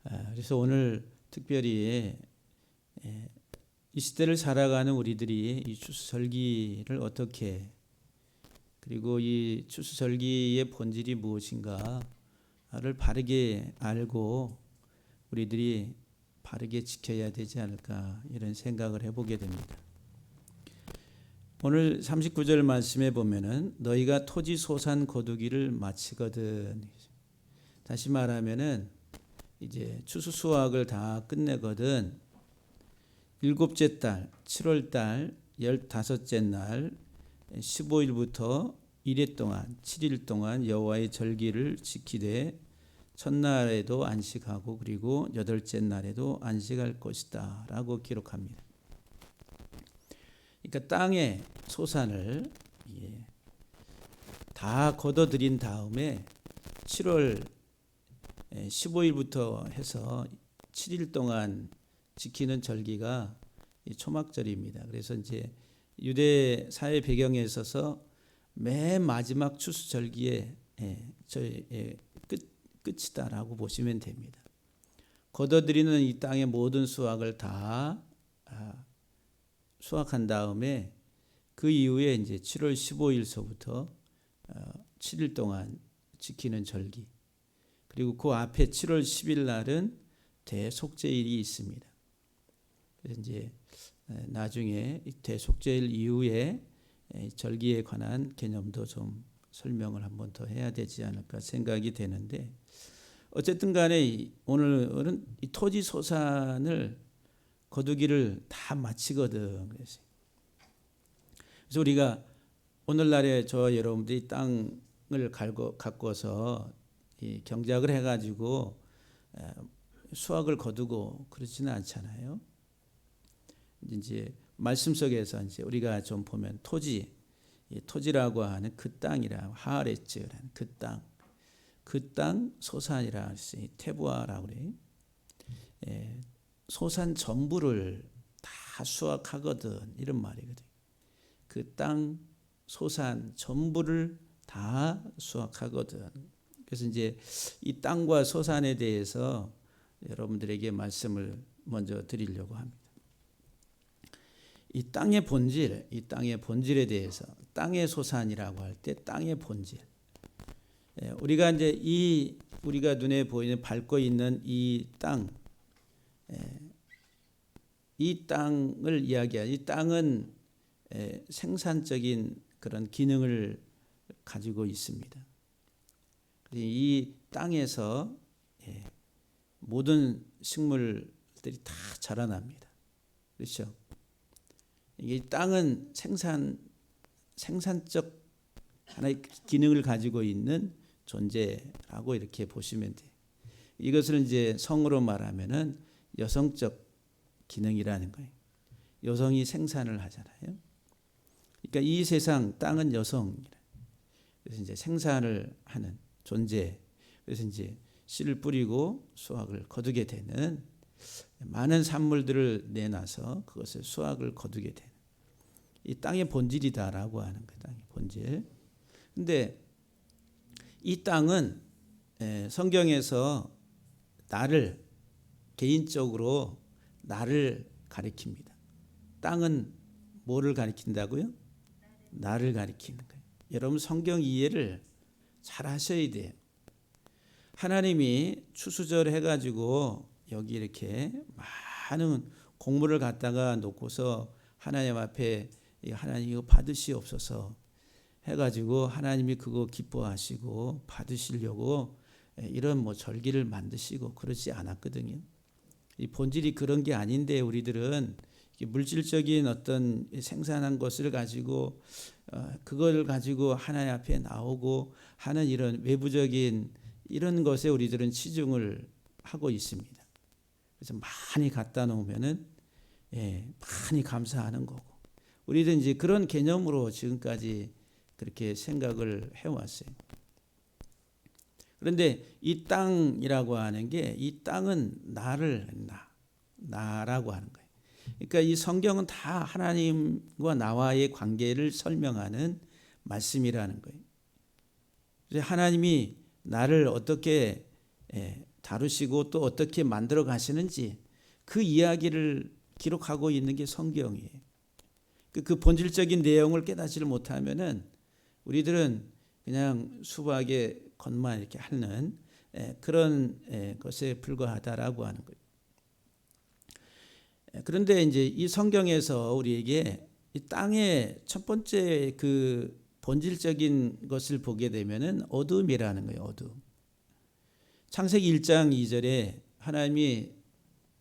그래서 오늘 특별히 이 시대를 살아가는 우리들이 이 추수절기를 어떻게, 그리고 이 추수절기의 본질이 무엇인가를 바르게 알고 우리들이 바르게 지켜야 되지 않을까, 이런 생각을 해보게 됩니다. 오늘 39절 말씀에 보면은 너희가 토지 소산 거두기를 마치거든. 다시 말하면은 이제 추수 수확을 다 끝내거든. 일곱째 달 7월 달 15째 날 15일부터 1회 동안 7일 동안 여호와의 절기를 지키되 첫날에도 안식하고 그리고 여덟째 날에도 안식할 것이다 라고 기록합니다. 그러니까 땅의 소산을 다 거둬들인 다음에 7월 15일부터 해서 7일 동안 지키는 절기가 초막절입니다. 그래서 이제 유대 사회 배경에 있어서 맨 마지막 추수절기의 끝이다라고 보시면 됩니다. 거둬들이는 이 땅의 모든 수확을 다 수확한 다음에 그 이후에 이제 7월 15일서부터 7일 동안 지키는 절기, 그리고 그 앞에 7월 10일 날은 대속죄일이 있습니다. 그래서 이제 나중에 대속죄일 이후에 절기에 관한 개념도 좀 설명을 한번 더 해야 되지 않을까 생각이 되는데, 어쨌든 간에 오늘은 이 토지 소산을 거두기를 다 마치거든. 그래서 우리가 오늘날에 저 여러분들이 땅을 가꿔서 이 경작을 해가지고 수확을 거두고 그렇지는 않잖아요. 이제 말씀 속에서 이제 우리가 좀 보면 토지라고 하는 그 땅이라 하아레츠라는 그 땅 소산이라 할수 테부아라고 그래. 소산 전부를 다 수확하거든, 이런 말이거든. 그 땅 소산 전부를 다 수확하거든. 그래서 이제 이 땅과 소산에 대해서 여러분들에게 말씀을 먼저 드리려고 합니다. 이 땅의 본질에 대해서, 땅의 소산이라고 할 때 땅의 본질. 우리가 이제 우리가 눈에 보이는 밟고 있는 이 땅을 이야기하는, 이 땅은 생산적인 그런 기능을 가지고 있습니다. 이 땅에서 모든 식물들이 다 자라납니다. 그렇죠? 이 땅은 생산적 하나의 기능을 가지고 있는 존재라고 이렇게 보시면 돼요. 이것을 이제 성으로 말하면은 여성적 기능이라는 거예요. 여성이 생산을 하잖아요. 그러니까 이 세상 땅은 여성이라. 그래서 이제 생산을 하는 존재. 그래서 이제 씨를 뿌리고 수확을 거두게 되는, 많은 산물들을 내놔서 그것을 수확을 거두게 되는 이 땅의 본질이다라고 하는 그 땅의 본질. 근데 이 땅은 성경에서 나를, 개인적으로 나를 가리킵니다. 땅은 뭐를 가리킨다고요? 나를 가리키는 거예요. 여러분 성경 이해를 잘 하셔야 돼요. 하나님이 추수절 해가지고 여기 이렇게 많은 곡물을 갖다가 놓고서 하나님 앞에 하나님 이거 받으시옵소서 해가지고 하나님이 그거 기뻐하시고 받으시려고 이런 절기를 만드시고 그러지 않았거든요. 이 본질이 그런 게 아닌데 우리들은 물질적인 어떤 생산한 것을 가지고 그걸 가지고 하나님 앞에 나오고 하는 이런 외부적인 이런 것에 우리들은 치중을 하고 있습니다. 그래서 많이 갖다 놓으면은 많이 감사하는 거고, 우리는 이제 그런 개념으로 지금까지 그렇게 생각을 해왔어요. 그런데 이 땅이라고 하는 게, 이 땅은 나라고 하는 거예요. 그러니까 이 성경은 다 하나님과 나와의 관계를 설명하는 말씀이라는 거예요. 그래서 하나님이 나를 어떻게 다루시고 또 어떻게 만들어 가시는지 그 이야기를 기록하고 있는 게 성경이에요. 그 본질적인 내용을 깨닫지를 못하면은 우리들은 그냥 수박의 겉만 이렇게 하는 그런 것에 불과하다라고 하는 거예요. 그런데 이제 이 성경에서 우리에게 이 땅의 첫 번째 그 본질적인 것을 보게 되면은 어둠이라는 거예요. 어둠. 창세기 1장 2절에 하나님이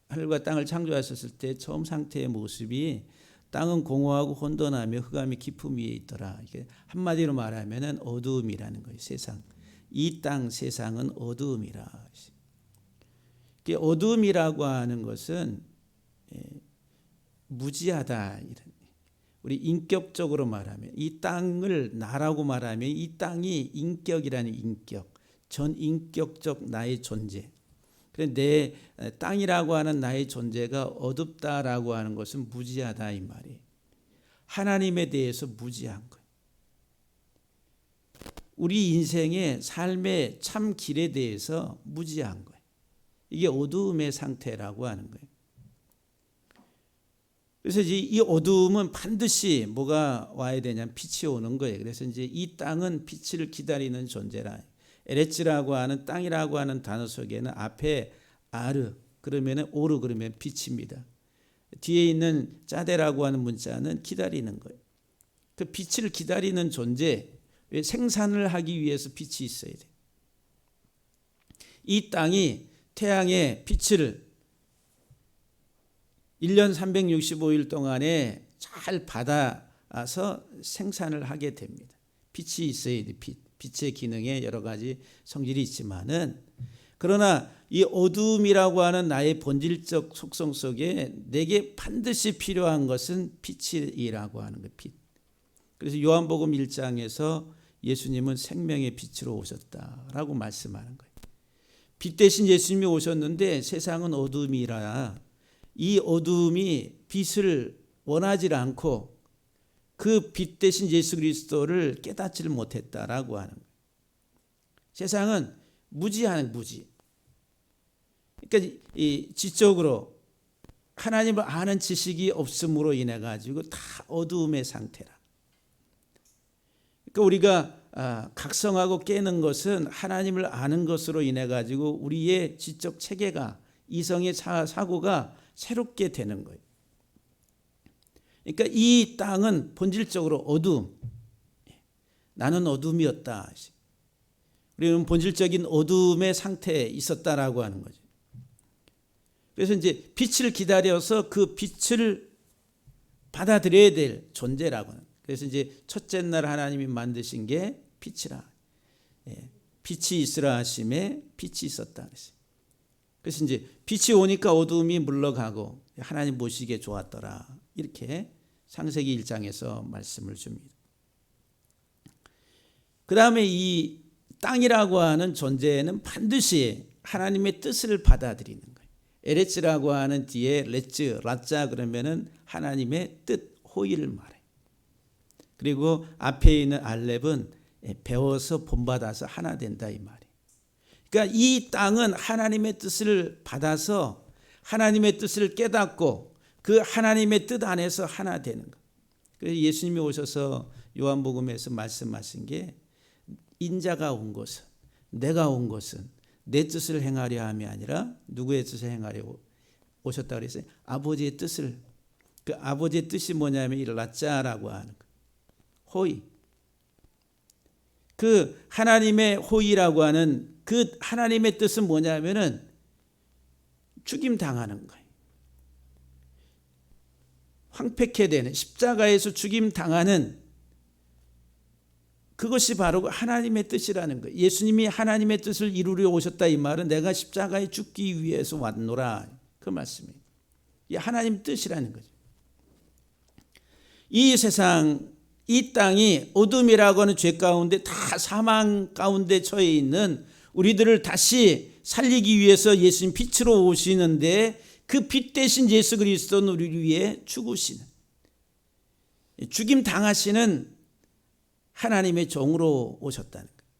하늘과 땅을 창조하셨을 때 처음 상태의 모습이 땅은 공허하고 혼돈하며 흑암이 깊음 위에 있더라. 이게 한마디로 말하면은 어두움이라는 거예요. 세상. 이 땅 세상은 어두움이라. 이게 어두움이라고 하는 것은 무지하다. 우리 인격적으로 말하면 이 땅을 나라고 말하면 이 땅이 인격이라는 인격, 전인격적 나의 존재. 내 땅이라고 하는 나의 존재가 어둡다라고 하는 것은 무지하다 이 말이에요. 하나님에 대해서 무지한 거예요. 우리 인생의 삶의 참 길에 대해서 무지한 거예요. 이게 어두움의 상태라고 하는 거예요. 그래서 이제 이 어두움은 반드시 뭐가 와야 되냐면 빛이 오는 거예요. 그래서 이제 이 땅은 빛을 기다리는 존재라. 에레츠라고 하는 땅이라고 하는 단어 속에는 앞에 아르 그러면은 오르 그러면 빛입니다. 뒤에 있는 짜데라고 하는 문자는 기다리는 거예요. 그 빛을 기다리는 존재, 왜 생산을 하기 위해서 빛이 있어야 돼요. 이 땅이 태양의 빛을 1년 365일 동안에 잘 받아서 생산을 하게 됩니다. 빛이 있어야 돼. 빛의 기능에 여러 가지 성질이 있지만은 그러나 이 어둠이라고 하는 나의 본질적 속성 속에 내게 반드시 필요한 것은 빛이라고 하는 거예요. 빛. 그래서 요한복음 1장에서 예수님은 생명의 빛으로 오셨다라고 말씀하는 거예요. 빛 대신 예수님이 오셨는데 세상은 어둠이라 이 어둠이 빛을 원하지 않고 그 빛 대신 예수 그리스도를 깨닫지를 못했다라고 하는 거예요. 세상은 무지하는 무지. 그러니까 이 지적으로 하나님을 아는 지식이 없음으로 인해 가지고 다 어두움의 상태라. 그러니까 우리가 각성하고 깨는 것은 하나님을 아는 것으로 인해 가지고 우리의 지적 체계가 이성의 사고가 새롭게 되는 거예요. 그러니까 이 땅은 본질적으로 어두움. 나는 어둠이었다. 우리는 본질적인 어둠의 상태에 있었다라고 하는 거죠. 그래서 이제 빛을 기다려서 그 빛을 받아들여야 될 존재라고 하는. 그래서 이제 첫째 날 하나님이 만드신 게 빛이라. 빛이 있으라 하심에 빛이 있었다. 그래서 이제 빛이 오니까 어둠이 물러가고 하나님 보시기에 좋았더라. 이렇게 창세기 1장에서 말씀을 줍니다. 그 다음에 이 땅이라고 하는 존재는 반드시 하나님의 뜻을 받아들이는 거예요. 에레츠라고 하는 뒤에 레츠, 라자 그러면은 하나님의 뜻, 호의를 말해요. 그리고 앞에 있는 알렙은 배워서 본받아서 하나 된다 이 말이에요. 그러니까 이 땅은 하나님의 뜻을 받아서 하나님의 뜻을 깨닫고 그 하나님의 뜻 안에서 하나 되는 것. 그래서 예수님이 오셔서 요한복음에서 말씀하신 게 인자가 온 것은 내가 온 것은 내 뜻을 행하려 함이 아니라 누구의 뜻을 행하려 오셨다 그랬어요. 아버지의 뜻을. 그 아버지의 뜻이 뭐냐면 이 라짜라고 하는 거. 호의. 그 하나님의 호의라고 하는 그 하나님의 뜻은 뭐냐면은 죽임 당하는 거예요. 황폐케 되는 십자가에서 죽임 당하는 그것이 바로 하나님의 뜻이라는 거예요. 예수님이 하나님의 뜻을 이루려 오셨다 이 말은 내가 십자가에 죽기 위해서 왔노라 그 말씀이에요. 이 하나님 뜻이라는 거죠. 이 세상 이 땅이 어둠이라고 하는 죄 가운데 다 사망 가운데 처해 있는 우리들을 다시 살리기 위해서 예수님 빛으로 오시는데 그 빛 대신 예수 그리스도는 우리를 위해 죽으시는 죽임 당하시는 하나님의 종으로 오셨다는 거예요.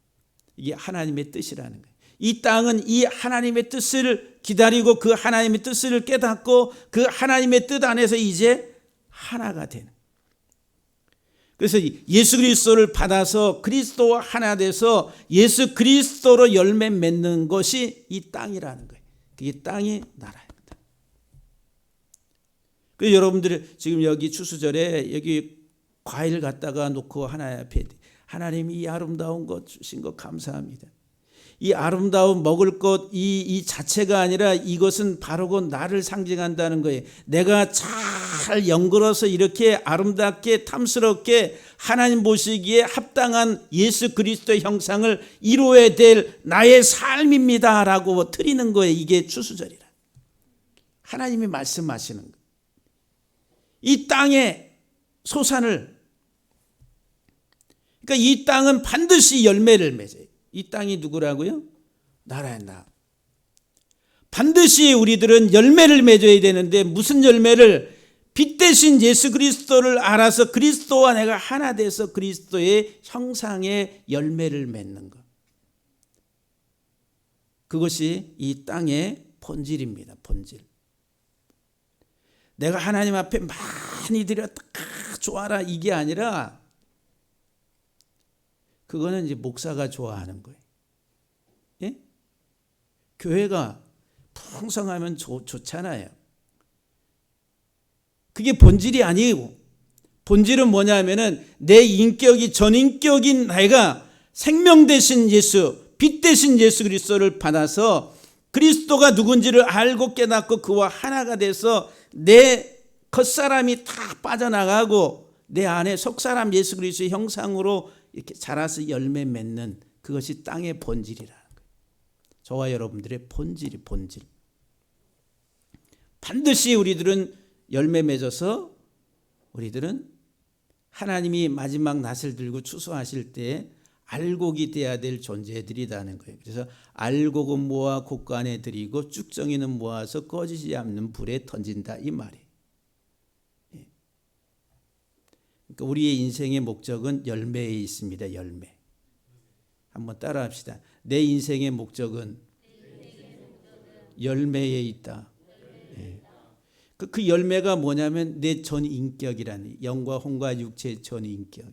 이게 하나님의 뜻이라는 거예요. 이 땅은 이 하나님의 뜻을 기다리고 그 하나님의 뜻을 깨닫고 그 하나님의 뜻 안에서 이제 하나가 되는. 그래서 예수 그리스도를 받아서 그리스도와 하나 돼서 예수 그리스도로 열매 맺는 것이 이 땅이라는 거예요. 그게 땅이 나라입니다. 그래서 여러분들이 지금 여기 추수절에 여기 과일 갖다가 놓고 하나님 앞에 하나님이 이 아름다운 것 주신 것 감사합니다. 이 아름다운 먹을 것 이 자체가 아니라 이것은 바로 나를 상징한다는 거예요. 내가 잘 연걸어서 이렇게 아름답게 탐스럽게 하나님 보시기에 합당한 예수 그리스도의 형상을 이루어야 될 나의 삶입니다라고 드리는 거예요. 이게 추수절이라. 하나님이 말씀하시는 거예요. 이 땅의 소산을, 그러니까 이 땅은 반드시 열매를 맺어요. 이 땅이 누구라고요? 나라의 나. 반드시 우리들은 열매를 맺어야 되는데 무슨 열매를? 빛 대신 예수 그리스도를 알아서 그리스도와 내가 하나 돼서 그리스도의 형상의 열매를 맺는 것. 그것이 이 땅의 본질입니다. 본질. 내가 하나님 앞에 많이 드렸다 좋아라 이게 아니라 그거는 이제 목사가 좋아하는 거예요. 예? 교회가 풍성하면 좋잖아요. 그게 본질이 아니고 본질은 뭐냐면은 내 인격이 전인격인 내가 생명 대신 예수, 빛 대신 예수 그리스도를 받아서 그리스도가 누군지를 알고 깨닫고 그와 하나가 돼서 내 겉사람이 다 빠져나가고 내 안에 속사람 예수 그리스도의 형상으로 이렇게 자라서 열매 맺는 그것이 땅의 본질이라는 거예요. 저와 여러분들의 본질이 본질. 반드시 우리들은 열매 맺어서 우리들은 하나님이 마지막 낫을 들고 추수하실 때 알곡이 돼야 될 존재들이라는 거예요. 그래서 알곡은 모아 곳간에 들이고 쭉정이는 모아서 꺼지지 않는 불에 던진다 이 말이에요. 그러니까 우리의 인생의 목적은 열매에 있습니다. 열매. 한번 따라합시다. 내 인생의 목적은 열매에 있다. 네. 그 열매가 뭐냐면 내 전인격이라는 영과 혼과 육체의 전인격.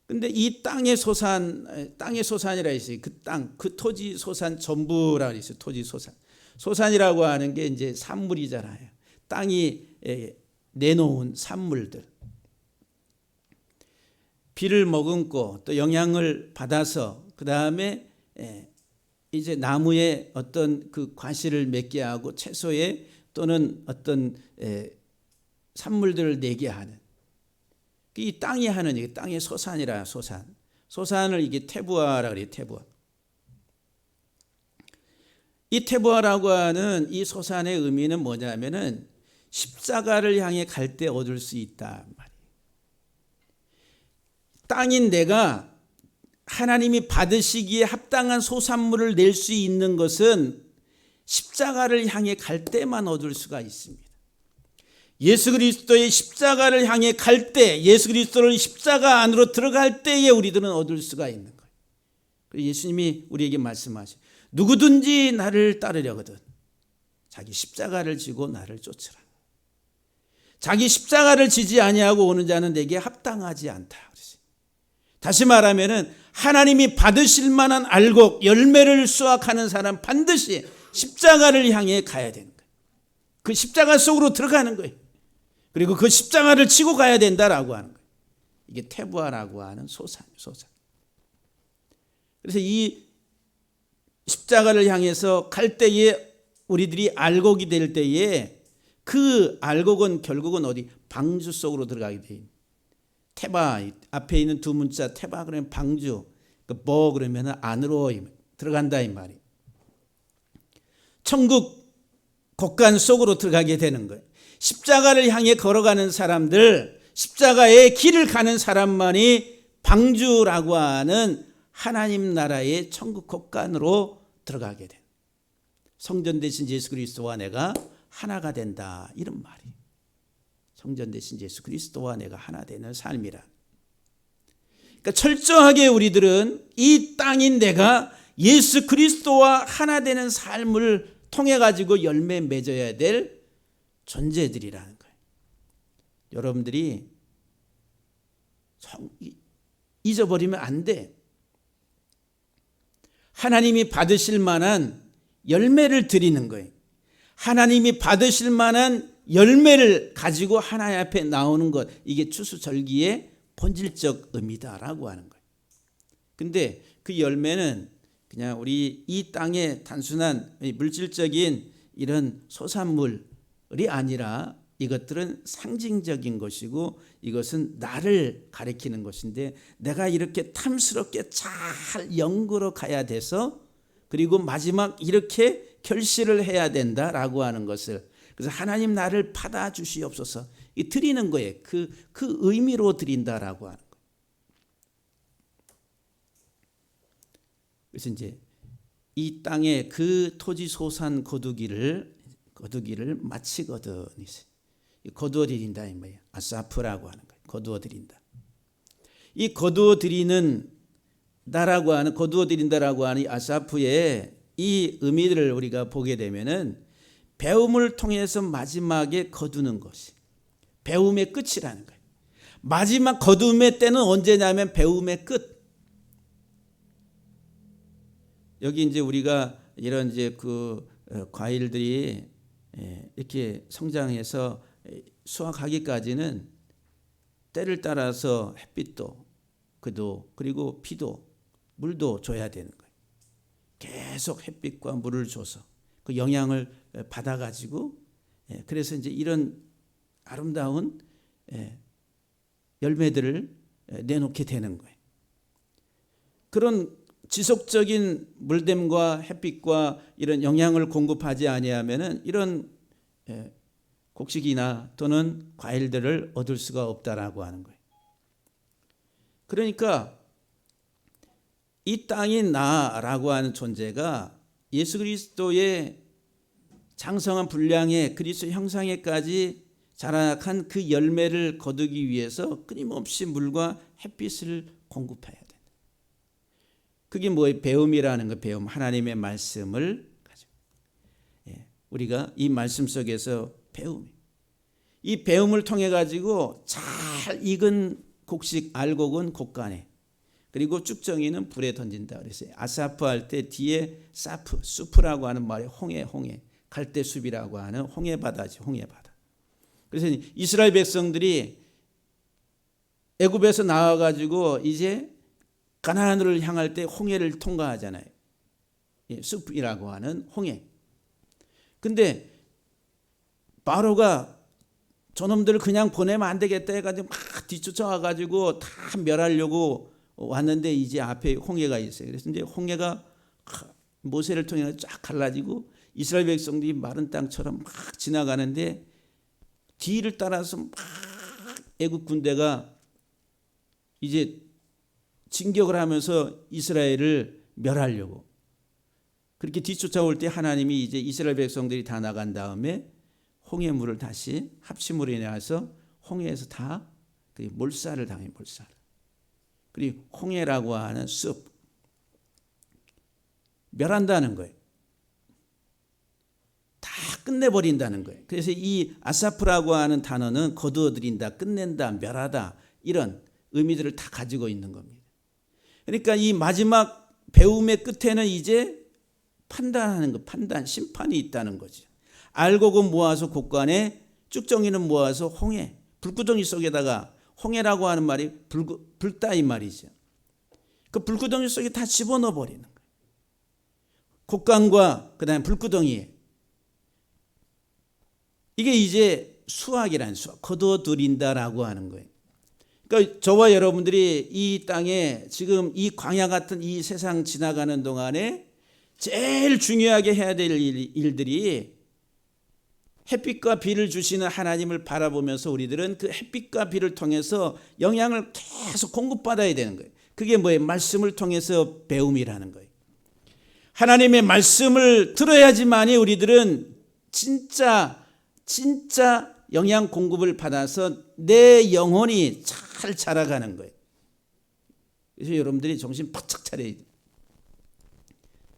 근데 이 땅의 소산이라 있어요. 그 땅, 그 토지 소산 전부라 있어요. 토지 소산. 소산이라고 하는 게 이제 산물이잖아요. 땅이 내놓은 산물들. 비를 머금고 또 영향을 받아서 그 다음에 이제 나무에 어떤 그 과실을 맺게 하고 채소에 또는 어떤 산물들을 내게 하는 이 땅이 하는 이 땅의 소산이라 소산을 이게 테부아라 그래요. 테부아. 이 테부아라고 하는 이 소산의 의미는 뭐냐면은 십자가를 향해 갈 때 얻을 수 있다 말이에요. 땅인 내가 하나님이 받으시기에 합당한 소산물을 낼 수 있는 것은 십자가를 향해 갈 때만 얻을 수가 있습니다. 예수 그리스도의 십자가를 향해 갈 때, 예수 그리스도를 십자가 안으로 들어갈 때에 우리들은 얻을 수가 있는 거예요. 예수님이 우리에게 말씀하시죠. 누구든지 나를 따르려거든 자기 십자가를 지고 나를 쫓으라. 자기 십자가를 지지 아니하고 오는 자는 내게 합당하지 않다. 다시 말하면은 하나님이 받으실 만한 알곡, 열매를 수확하는 사람 반드시 십자가를 향해 가야 되는 거예요. 그 십자가 속으로 들어가는 거예요. 그리고 그 십자가를 지고 가야 된다라고 하는 거예요. 이게 테부아라고 하는 소산. 그래서 이 십자가를 향해서 갈 때에 우리들이 알곡이 될 때에 그 알곡은 결국은 어디? 방주 속으로 들어가게 돼요. 테바 앞에 있는 두 문자 테바 그러면 방주, 뭐 그러면 안으로 들어간다 이 말이에요. 천국 곳간 속으로 들어가게 되는 거예요. 십자가를 향해 걸어가는 사람들, 십자가의 길을 가는 사람만이 방주라고 하는 하나님 나라의 천국 곳간으로 들어가게 돼. 성전 대신 예수 그리스도와 내가 하나가 된다 이런 말이에요. 성전 대신 예수 그리스도와 내가 하나 되는 삶이라. 그러니까 철저하게 우리들은 이 땅인 내가 예수 그리스도와 하나 되는 삶을 통해 가지고 열매 맺어야 될 존재들이라는 거예요. 여러분들이 잊어버리면 안 돼. 하나님이 받으실 만한 열매를 드리는 거예요. 하나님이 받으실 만한 열매를 가지고 하나님 앞에 나오는 것, 이게 추수절기의 본질적 의미다라고 하는 거예요. 근데 그 열매는 그냥 우리 이 땅의 단순한 물질적인 이런 소산물이 아니라 이것들은 상징적인 것이고 이것은 나를 가리키는 것인데, 내가 이렇게 탐스럽게 잘 연구로 가야 돼서, 그리고 마지막 이렇게 결실을 해야 된다라고 하는 것을, 그래서 하나님 나를 받아주시옵소서 이 드리는 거예요. 그 의미로 드린다라고 하는 거예요. 그래서 이제 이 땅에 그 토지 소산 거두기를 마치거든. 거두어 드린다 이 뭐예요? 아사프라고 하는 거예요. 거두어 드린다. 이 거두어 드리는 나라고 하는, 거두어 드린다라고 하는 이 아사프의 이 의미들을 우리가 보게 되면은 배움을 통해서 마지막에 거두는 것이 배움의 끝이라는 거예요. 마지막 거두음의 때는 언제냐면 배움의 끝. 여기 이제 우리가 이런 이제 그 과일들이 이렇게 성장해서 수확하기까지는 때를 따라서 햇빛도 그도 그리고 비도 물도 줘야 되는 거예요. 계속 햇빛과 물을 줘서 그 영향을 받아가지고, 그래서 이제 이런 아름다운 열매들을 내놓게 되는 거예요. 그런 지속적인 물됨과 햇빛과 이런 영향을 공급하지 아니하면은 이런 곡식이나 또는 과일들을 얻을 수가 없다라고 하는 거예요. 그러니까 이 땅인 나라고 하는 존재가 예수 그리스도의 장성한 분량의 그리스도 형상에까지 자라난 그 열매를 거두기 위해서 끊임없이 물과 햇빛을 공급해야 된다. 그게 뭐예요? 배움이라는 거. 배움, 하나님의 말씀을 가지고 우리가 이 말씀 속에서 배움, 이 배움을 통해 가지고 잘 익은 곡식 알곡은 곡간에, 그리고 쭉정이는 불에 던진다 그랬어요. 아사프 할 때 뒤에 사프, 수프라고 하는 말이 홍해, 갈대숲이라고 하는 홍해바다지, 홍해바다. 그래서 이스라엘 백성들이 애굽에서 나와 가지고 이제 가나안을 향할 때 홍해를 통과하잖아요. 숲이라고 하는 홍해. 근데 바로가 저놈들을 그냥 보내면 안 되겠다 해가지고 막 뒤쫓아와 가지고 다 멸하려고 왔는데 이제 앞에 홍해가 있어요. 그래서 이제 홍해가 모세를 통해 쫙 갈라지고 이스라엘 백성들이 마른 땅처럼 막 지나가는데 뒤를 따라서 막 애국 군대가 이제 진격을 하면서 이스라엘을 멸하려고 그렇게 뒤쫓아올 때 하나님이 이제 이스라엘 백성들이 다 나간 다음에 홍해물을 다시 합심으로 인해서 홍해에서 다 몰살을 당해, 몰살. 그리고 홍해라고 하는 숲 멸한다는 거예요. 다 끝내버린다는 거예요. 그래서 이 아사프라고 하는 단어는 거두어들인다, 끝낸다, 멸하다, 이런 의미들을 다 가지고 있는 겁니다. 그러니까 이 마지막 배움의 끝에는 이제 판단하는 거, 판단, 심판이 있다는 거죠. 알곡은 모아서 곡간에, 쭉정이는 모아서 홍해, 불구덩이 속에다가, 홍해라고 하는 말이 불다 이 말이죠. 그 불구덩이 속에 다 집어넣어 버리는 거예요. 곡간과 그다음에 불구덩이에. 이게 이제 수확이라는, 수확, 거두어들인다라고 하는 거예요. 그러니까 저와 여러분들이 이 땅에 지금 이 광야 같은 이 세상 지나가는 동안에 제일 중요하게 해야 될 일들이 햇빛과 비를 주시는 하나님을 바라보면서 우리들은 그 햇빛과 비를 통해서 영향을 계속 공급받아야 되는 거예요. 그게 뭐예요? 말씀을 통해서 배움이라는 거예요. 하나님의 말씀을 들어야지만이 우리들은 진짜 영양 공급을 받아서 내 영혼이 잘 자라가는 거예요. 그래서 여러분들이 정신 바짝 차려야 돼요.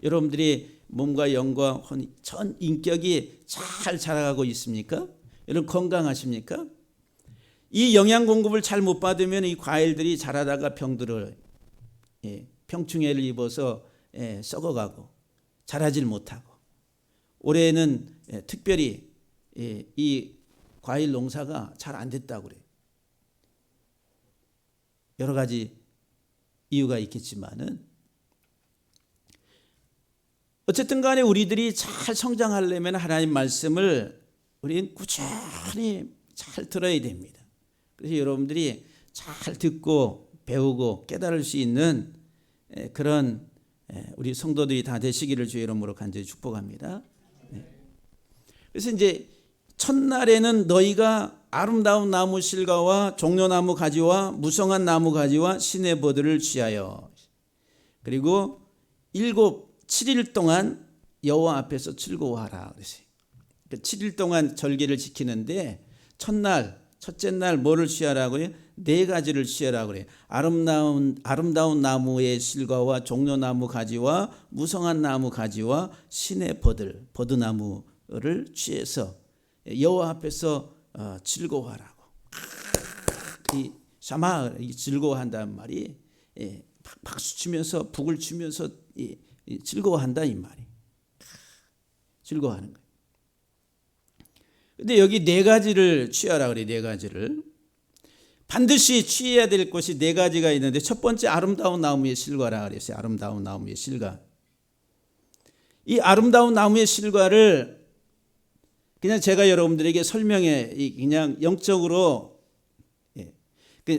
여러분들이 몸과 영과 혼, 전 인격이 잘 자라가고 있습니까? 여러분 건강하십니까? 이 영양 공급을 잘 못 받으면 이 과일들이 자라다가 병들어요. 병충해를 입어서 썩어가고 자라질 못하고, 올해는 특별히 이 과일 농사가 잘 안 됐다고 그래요. 여러 가지 이유가 있겠지만은 어쨌든 간에 우리들이 잘 성장하려면 하나님 말씀을 우리는 꾸준히 잘 들어야 됩니다. 그래서 여러분들이 잘 듣고 배우고 깨달을 수 있는 그런 우리 성도들이 다 되시기를 주의 이름으로 간절히 축복합니다. 그래서 이제 첫날에는 너희가 아름다운 나무 실과와 종려나무 가지와 무성한 나무 가지와 시내버들을 취하여, 그리고 7일 동안 여호와 앞에서 즐거워하라 그랬어요. 7일 동안 절기를 지키는데 첫째 날 뭐를 취하라고요? 4가지를 취하라고 그래요. 아름다운 나무의 실과와 종려나무 가지와 무성한 나무 가지와 시내버들, 버드나무를 취해서 여호와 앞에서 즐거워하라고. 이 샤마 즐거워한다는 말이 박수 치면서 북을 치면서 즐거워한다 이 말이. 즐거워하는 거예요. 근데 여기 4가지를 취하라 그래. 4가지를 반드시 취해야 될 것이 4가지가 있는데, 첫 번째 아름다운 나무의 실과라 그랬어요. 아름다운 나무의 실과. 이 아름다운 나무의 실과를 그냥 제가 여러분들에게 설명해, 그냥 영적으로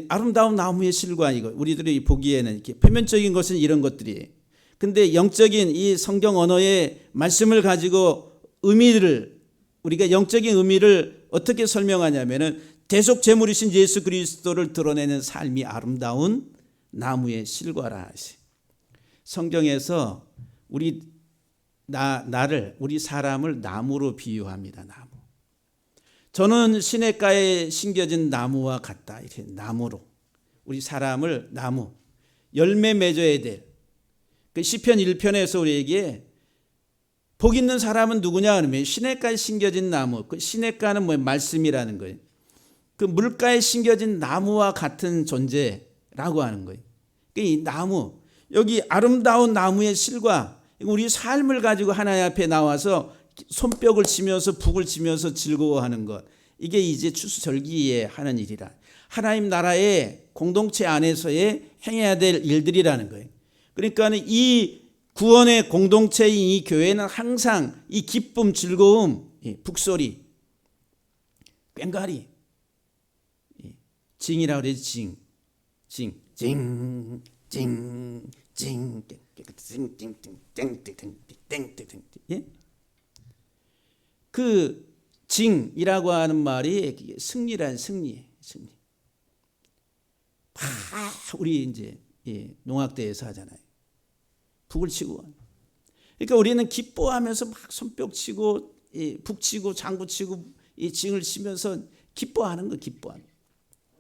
아름다운 나무의 실과, 이거 우리들이 보기에는 이렇게 표면적인 것은 이런 것들이, 근데 영적인 이 성경 언어의 말씀을 가지고 의미를, 우리가 영적인 의미를 어떻게 설명하냐면은 대속 제물이신 예수 그리스도를 드러내는 삶이 아름다운 나무의 실과라 하시. 성경에서 우리 사람을 나무로 비유합니다. 나무. 저는 시냇가에 심겨진 나무와 같다. 이렇게 나무로 우리 사람을 나무, 열매 맺어야 될. 그 시편 1편에서 우리에게 복 있는 사람은 누구냐 하면 시냇가에 심겨진 나무. 그 시냇가는 뭐예요? 말씀이라는 거예요. 그 물가에 심겨진 나무와 같은 존재라고 하는 거예요. 이 나무, 여기 아름다운 나무의 실과, 우리 삶을 가지고 하나님 앞에 나와서 손뼉을 치면서 북을 치면서 즐거워하는 것, 이게 이제 추수절기에 하는 일이라, 하나님 나라의 공동체 안에서의 행해야 될 일들이라는 거예요. 그러니까 이 구원의 공동체인 이 교회는 항상 이 기쁨, 즐거움, 북소리, 꽹과리, 징이라고 그러지. 징. 그 징이라고 하는 말이 승리란 승리. 우리 이제 농악대에서 하잖아요. 북을 치고. 그러니까 우리는 기뻐하면서 막 손뼉 치고 북 치고 장구 치고 이 징을 치면서 기뻐하는 거, 기뻐하는 거.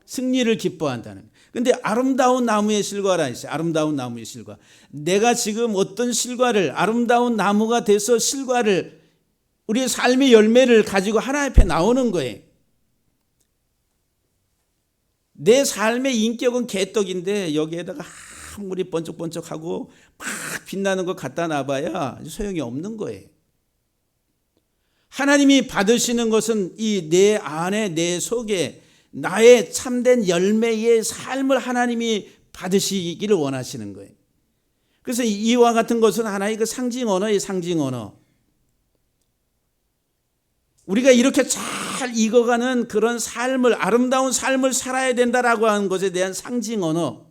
승리를 기뻐한다는. 근데 아름다운 나무의 실과라 했어요. 아름다운 나무의 실과. 내가 지금 어떤 실과를, 아름다운 나무가 돼서 실과를, 우리의 삶의 열매를 가지고 하나님 앞에 나오는 거예요. 내 삶의 인격은 개떡인데 여기에다가 아무리 번쩍번쩍하고 막 빛나는 거 갖다 놔봐야 소용이 없는 거예요. 하나님이 받으시는 것은 이 내 안에, 내 속에 나의 참된 열매의 삶을 하나님이 받으시기를 원하시는 거예요. 그래서 이와 같은 것은 하나의 그 상징 언어의 상징 언어. 우리가 이렇게 잘 익어가는 그런 삶을, 아름다운 삶을 살아야 된다라고 하는 것에 대한 상징 언어.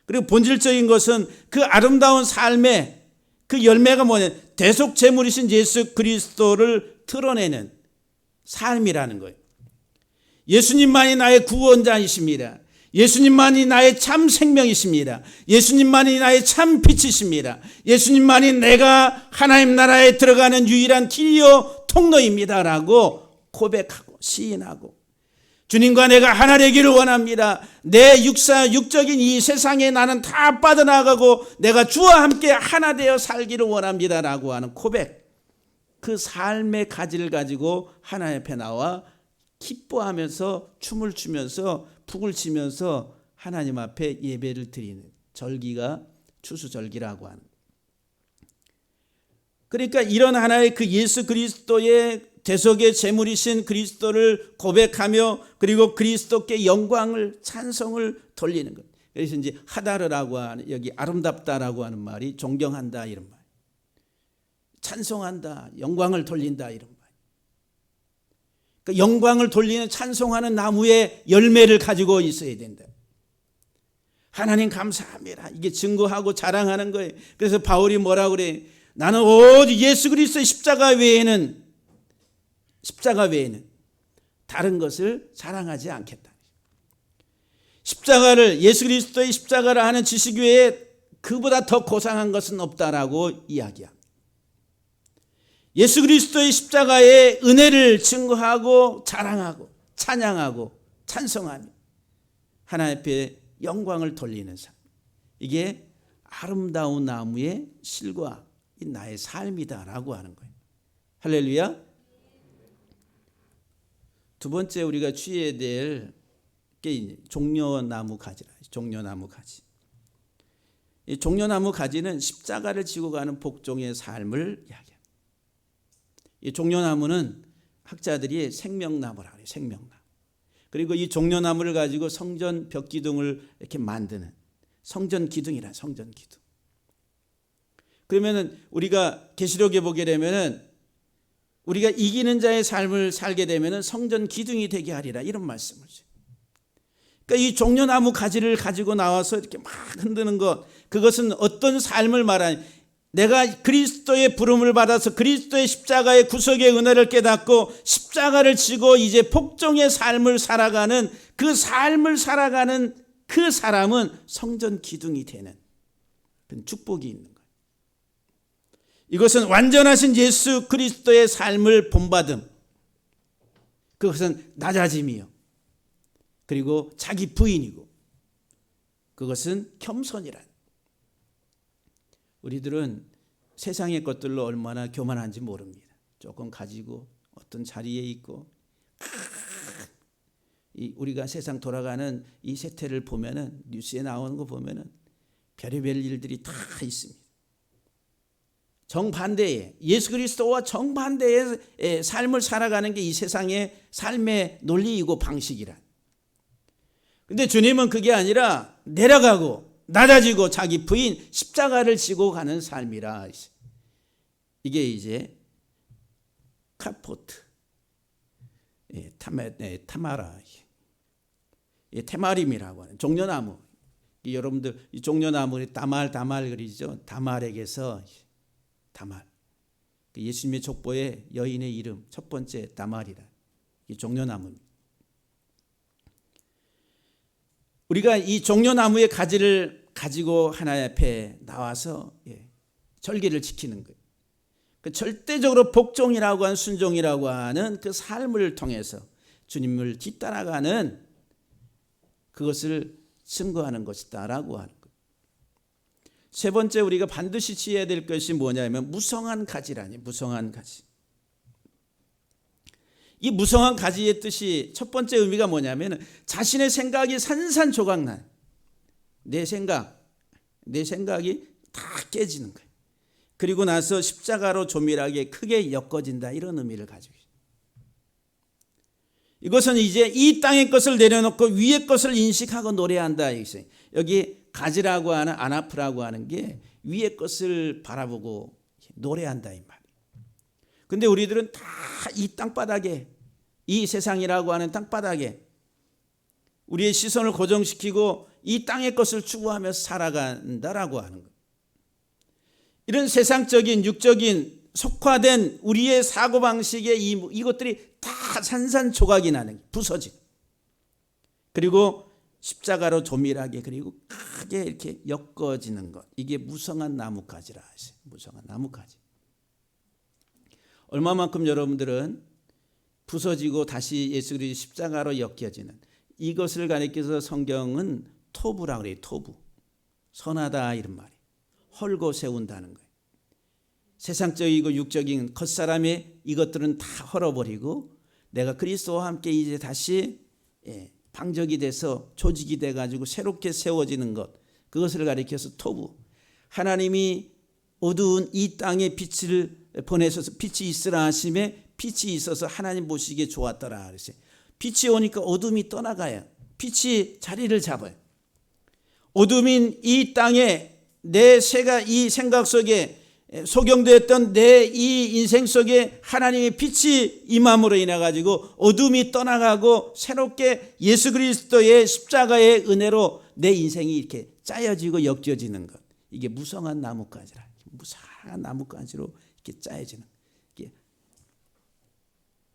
그리고 본질적인 것은 그 아름다운 삶의 그 열매가 뭐냐, 대속 제물이신 예수 그리스도를 드러내는 삶이라는 거예요. 예수님만이 나의 구원자이십니다. 예수님만이 나의 참 생명이십니다. 예수님만이 나의 참 빛이십니다. 예수님만이 내가 하나님 나라에 들어가는 유일한 길이요 통로입니다라고 고백하고 시인하고, 주님과 내가 하나 되기를 원합니다. 내 육적인 이 세상에 나는 다 빠져나가고 내가 주와 함께 하나 되어 살기를 원합니다라고 하는 고백, 그 삶의 가지를 가지고 하나님 앞에 나와 기뻐하면서 춤을 추면서 북을 치면서 하나님 앞에 예배를 드리는 절기가 추수절기라고 하는. 그러니까 이런 하나의 그 예수 그리스도의 대속의 제물이신 그리스도를 고백하며 그리고 그리스도께 영광을 찬송을 돌리는 것. 그래서 이제 하다르라고 하는, 여기 아름답다라고 하는 말이 존경한다 이런 말, 찬송한다, 영광을 돌린다 이런 말. 그러니까 영광을 돌리는 찬송하는 나무의 열매를 가지고 있어야 된다. 하나님 감사합니다. 이게 증거하고 자랑하는 거예요. 그래서 바울이 뭐라고 그래? 나는 오직 예수 그리스도의 십자가 외에는 다른 것을 자랑하지 않겠다. 십자가를, 예수 그리스도의 십자가를 하는 지식 외에 그보다 더 고상한 것은 없다라고 이야기합니다. 예수 그리스도의 십자가의 은혜를 증거하고 자랑하고 찬양하고 찬송하며 하나님 앞에 영광을 돌리는 삶. 이게 아름다운 나무의 실과 나의 삶이다라고 하는 거예요. 할렐루야. 두 번째 우리가 취해야 될 게 종려나무 가지라. 종려나무 가지. 이 종려나무 가지는 십자가를 지고 가는 복종의 삶을 이야기합니다. 이 종려나무는 학자들이 생명나무라 그래요. 생명나무. 그리고 이 종려나무를 가지고 성전 벽 기둥을 이렇게 만드는 성전 기둥이라, 성전 기둥. 그러면은 우리가 계시록에 보게 되면은 우리가 이기는 자의 삶을 살게 되면은 성전 기둥이 되게 하리라 이런 말씀을 줘요. 그러니까 이 종려나무 가지를 가지고 나와서 이렇게 막 흔드는 것, 그것은 어떤 삶을 말하니, 내가 그리스도의 부름을 받아서 그리스도의 십자가의 구속의 은혜를 깨닫고 십자가를 지고 이제 복종의 삶을 살아가는 그 삶을 살아가는 그 사람은 성전 기둥이 되는 그런 축복이 있는 거예요. 이것은 완전하신 예수 그리스도의 삶을 본받음, 그것은 낮아짐이요, 그리고 자기 부인이고, 그것은 겸손이란. 우리들은 세상의 것들로 얼마나 교만한지 모릅니다. 조금 가지고 어떤 자리에 있고, 우리가 세상 돌아가는 이 세태를 보면은, 뉴스에 나오는 거 보면은 별의별 일들이 다 있습니다. 정반대의, 예수 그리스도와 정반대의 삶을 살아가는 게 이 세상의 삶의 논리이고 방식이란. 근데 주님은 그게 아니라 내려가고 낮아지고 자기 부인 십자가를 지고 가는 삶이라. 이게 이제 카포트, 타마라, 테마림이라고 하는 종려나무. 여러분들 이 종려나무 다말 그리죠. 다말에게서 다말, 예수님의 족보의 여인의 이름 첫 번째 다말이라. 이 종려나무입니다. 우리가 이 종려나무의 가지를 가지고 하나님 앞에 나와서 절기를 지키는 거예요. 그 절대적으로 복종이라고 하는, 순종이라고 하는 그 삶을 통해서 주님을 뒤따라가는 그것을 증거하는 것이다라고 하는 거예요. 세 번째 우리가 반드시 취해야 될 것이 뭐냐면 무성한 가지라니. 무성한 가지. 이 무성한 가지의 뜻이, 첫 번째 의미가 뭐냐면 자신의 생각이 산산조각난, 내 생각이 다 깨지는 거예요. 그리고 나서 십자가로 조밀하게 크게 엮어진다, 이런 의미를 가지고 있어요. 이것은 이제 이 땅의 것을 내려놓고 위의 것을 인식하고 노래한다. 여기 가지라고 하는, 아나프라고 하는 게 위의 것을 바라보고 노래한다 이 말이에요. 근데 우리들은 다 이 땅바닥에, 이 세상이라고 하는 땅바닥에 우리의 시선을 고정시키고 이 땅의 것을 추구하며 살아간다라고 하는 것. 이런 세상적인, 육적인, 속화된 우리의 사고방식에 이것들이 다 산산조각이 나는, 부서지고, 그리고 십자가로 조밀하게, 그리고 크게 이렇게 엮어지는 것. 이게 무성한 나뭇가지라 하세요. 무성한 나뭇가지. 얼마만큼 여러분들은 부서지고 다시 예수 그리스도의 십자가로 엮여지는 이것을 가리켜서 성경은 토부라고 그래요. 토부. 선하다 이런 말이에요. 헐고 세운다는 거예요. 세상적이고 육적인 겉사람의 이것들은 다 헐어버리고 내가 그리스도와 함께 이제 다시 방적이 돼서 조직이 돼가지고 새롭게 세워지는 것, 그것을 가리켜서 토부. 하나님이 어두운 이 땅에 빛을 보내셔서 빛이 있으라 하심에 빛이 있어서 하나님 보시기에 좋았더라 그랬어요. 빛이 오니까 어둠이 떠나가요. 빛이 자리를 잡아요. 어둠인 이 땅에 내 새가 이 생각 속에 소경되었던 내 이 인생 속에 하나님의 빛이 임함으로 인해 가지고 어둠이 떠나가고 새롭게 예수 그리스도의 십자가의 은혜로 내 인생이 이렇게 짜여지고 엮여지는 것. 이게 무성한 나뭇가지라. 무성한 나뭇가지로 이렇게 짜여지는. 이게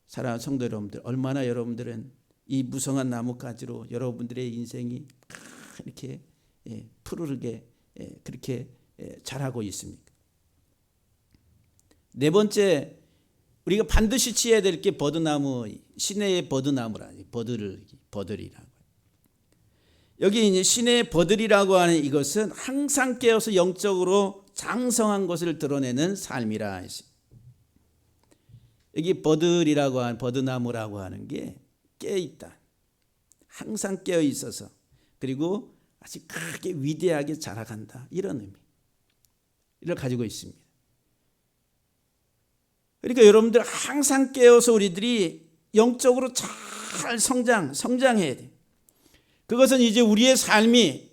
사랑하는 성도 여러분들, 얼마나 여러분들은 이 무성한 나뭇가지로 여러분들의 인생이 이렇게 푸르르게 그렇게 자라고 있습니까? 네 번째, 우리가 반드시 취해야 될 게 버드나무, 시내의 버드나무라니, 버들이라고. 여기 이제 시내의 버들이라고 하는 이것은 항상 깨어서 영적으로 장성한 것을 드러내는 삶이라. 여기 버들이라고 하는 버드나무라고 하는 게 깨어 있다. 항상 깨어 있어서 그리고 아주 크게 위대하게 자라간다. 이런 의미를 가지고 있습니다. 그러니까 여러분들 항상 깨어서 우리들이 영적으로 잘 성장해야 돼. 그것은 이제 우리의 삶이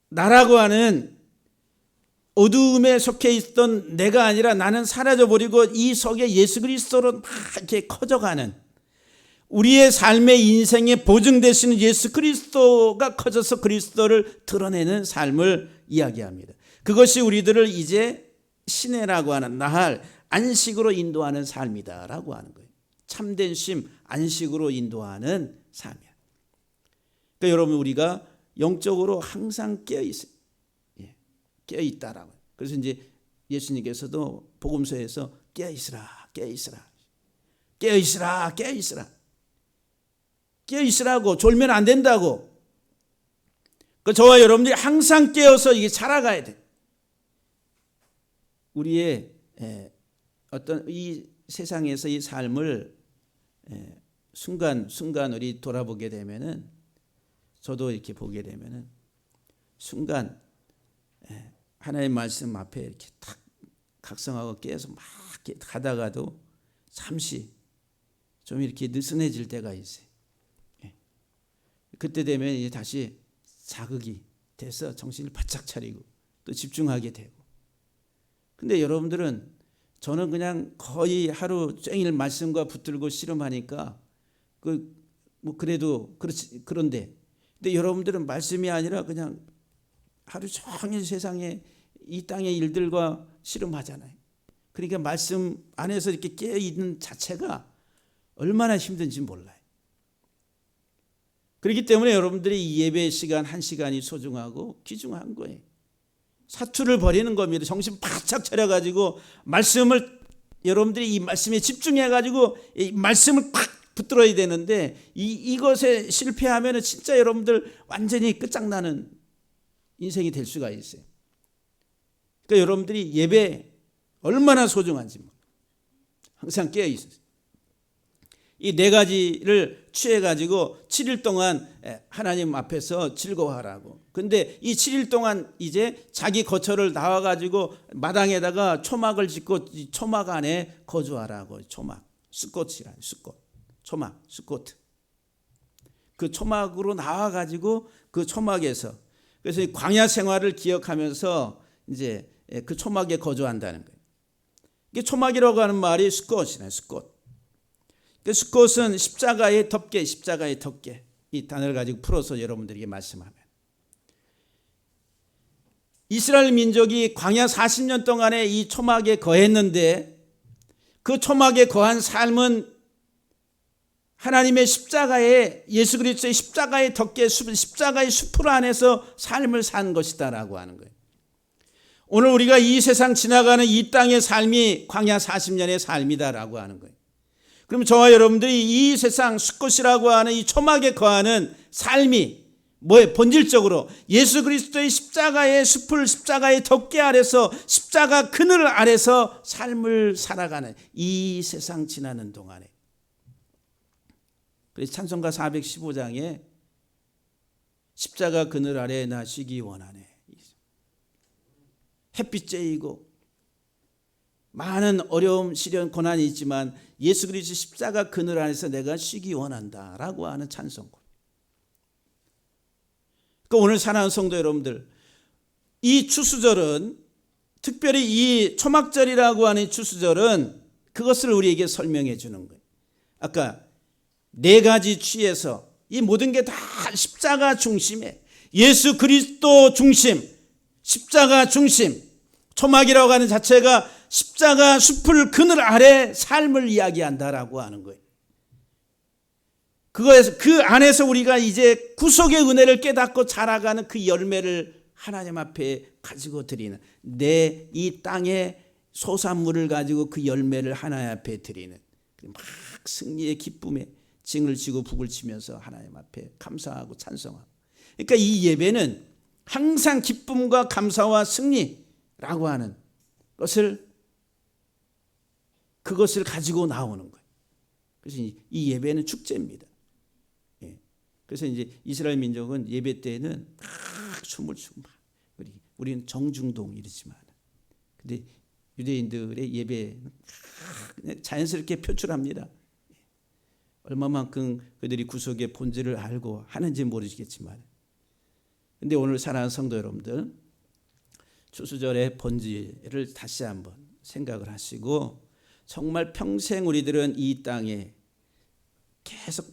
나라고 하는 어두움에 속해 있던 내가 아니라 나는 사라져버리고 이 속에 예수 그리스도로 막 이렇게 커져가는 우리의 삶의 인생에 보증되시는 예수 그리스도가 커져서 그리스도를 드러내는 삶을 이야기합니다. 그것이 우리들을 이제 시내라고 하는 나할 안식으로 인도하는 삶이다라고 하는 거예요. 참된 쉼, 안식으로 인도하는 삶이야. 그러니까 여러분 우리가 영적으로 항상 깨어 있어요. 깨어 있다라고. 그래서 이제 예수님께서도 복음서에서 깨어 있으라, 깨어 있으라, 깨어 있으라, 깨어 있으라, 깨어 있으라고 졸면 안 된다고. 그 저와 여러분들이 항상 깨어서 이게 살아가야 돼. 우리의 어떤 이 세상에서 이 삶을 순간 우리 돌아보게 되면은 저도 이렇게 보게 되면은 순간 하나님의 말씀 앞에 이렇게 탁 각성하고 깨어서 막 이렇게 가다가도 잠시 좀 이렇게 느슨해질 때가 있어요. 그때 되면 이제 다시 자극이 돼서 정신을 바짝 차리고 또 집중하게 되고. 근데 여러분들은 저는 그냥 거의 하루 종일 말씀과 붙들고 씨름하니까 뭐 그래도 그렇지. 그런데 근데 여러분들은 말씀이 아니라 그냥 하루 종일 세상에 이 땅의 일들과 씨름하잖아요. 그러니까 말씀 안에서 이렇게 깨어 있는 자체가 얼마나 힘든지 몰라요. 그렇기 때문에 여러분들이 이 예배 시간 1시간이 소중하고 귀중한 거예요. 사투를 벌이는 겁니다. 정신 바짝 차려가지고 말씀을 여러분들이 이 말씀에 집중해가지고 이 말씀을 팍 붙들어야 되는데 이것에 실패하면 진짜 여러분들 완전히 끝장나는 인생이 될 수가 있어요. 그러니까 여러분들이 예배 얼마나 소중한지 항상 깨어 있어요. 이 네 가지를 취해가지고 7일 동안 하나님 앞에서 즐거워하라고. 근데 이 7일 동안 이제 자기 거처를 나와가지고 마당에다가 초막을 짓고 이 초막 안에 거주하라고. 초막, 수꽃이라 수꽃, 초막, 수꽃. 그 초막으로 나와가지고 그 초막에서 그래서 이 광야 생활을 기억하면서 이제 그 초막에 거주한다는 거예요. 이게 초막이라고 하는 말이 수꽃이네, 수꽃. 그 수꽃은 십자가의 덮개 이 단어를 가지고 풀어서 여러분들에게 말씀하면 이스라엘 민족이 광야 40년 동안에 이 초막에 거했는데 그 초막에 거한 삶은 하나님의 십자가의 예수 그리스도의 십자가의 덮개 십자가의 수풀 안에서 삶을 산 것이다라고 하는 거예요. 오늘 우리가 이 세상 지나가는 이 땅의 삶이 광야 40년의 삶이다라고 하는 거예요. 그럼 저와 여러분들이 이 세상 수컷이라고 하는 이 초막에 거하는 삶이 뭐에 본질적으로 예수 그리스도의 십자가의 숲을 십자가의 덮개 아래서 십자가 그늘 아래서 삶을 살아가는 이 세상 지나는 동안에, 그래서 찬송가 415장에 십자가 그늘 아래 나 쉬기 원하네. 햇빛 쬐이고 많은 어려움, 시련, 고난이 있지만 예수 그리스도 십자가 그늘 안에서 내가 쉬기 원한다라고 하는 찬송곡. 그러니까 오늘 사랑하는 성도 여러분들, 이 추수절은 특별히 이 초막절이라고 하는 추수절은 그것을 우리에게 설명해 주는 거예요. 아까 네 가지 취에서 이 모든 게 다 십자가 중심에, 예수 그리스도 중심, 십자가 중심, 초막이라고 하는 자체가 십자가 숲을 그늘 아래 삶을 이야기한다라고 하는 거예요. 그거에서 그 안에서 우리가 이제 구속의 은혜를 깨닫고 자라가는 그 열매를 하나님 앞에 가지고 드리는, 내 이 땅의 소산물을 가지고 그 열매를 하나님 앞에 드리는, 막 승리의 기쁨에 징을 지고 북을 치면서 하나님 앞에 감사하고 찬송하고. 그러니까 이 예배는 항상 기쁨과 감사와 승리라고 하는 그것을 가지고 나오는 거예요. 그래서 이 예배는 축제입니다. 그래서 이제 이스라엘 민족은 예배 때에는 막 춤을 추고 막, 우리는 정중동 이러지만, 근데 유대인들의 예배는 자연스럽게 표출합니다. 얼마만큼 그들이 구속의 본질을 알고 하는지 모르시겠지만, 근데 오늘 사랑하는 성도 여러분들, 추수절의 본질을 다시 한번 생각을 하시고, 정말 평생 우리들은 이 땅에 계속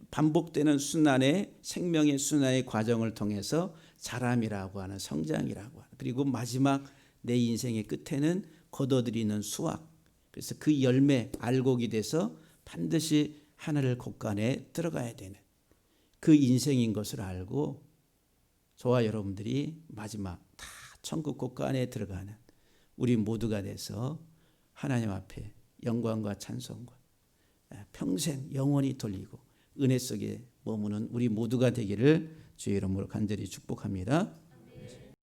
반복되는 순환의 생명의 순환의 과정을 통해서 자람이라고 하는, 성장이라고 하는, 그리고 마지막 내 인생의 끝에는 거둬들이는 수확, 그래서 그 열매 알곡이 돼서 반드시 하늘 곳간에 들어가야 되는 그 인생인 것을 알고, 저와 여러분들이 마지막 다 천국 곳간에 들어가는 우리 모두가 돼서 하나님 앞에 영광과 찬송과 평생 영원히 돌리고 은혜 속에 머무는 우리 모두가 되기를 주의 이름으로 간절히 축복합니다.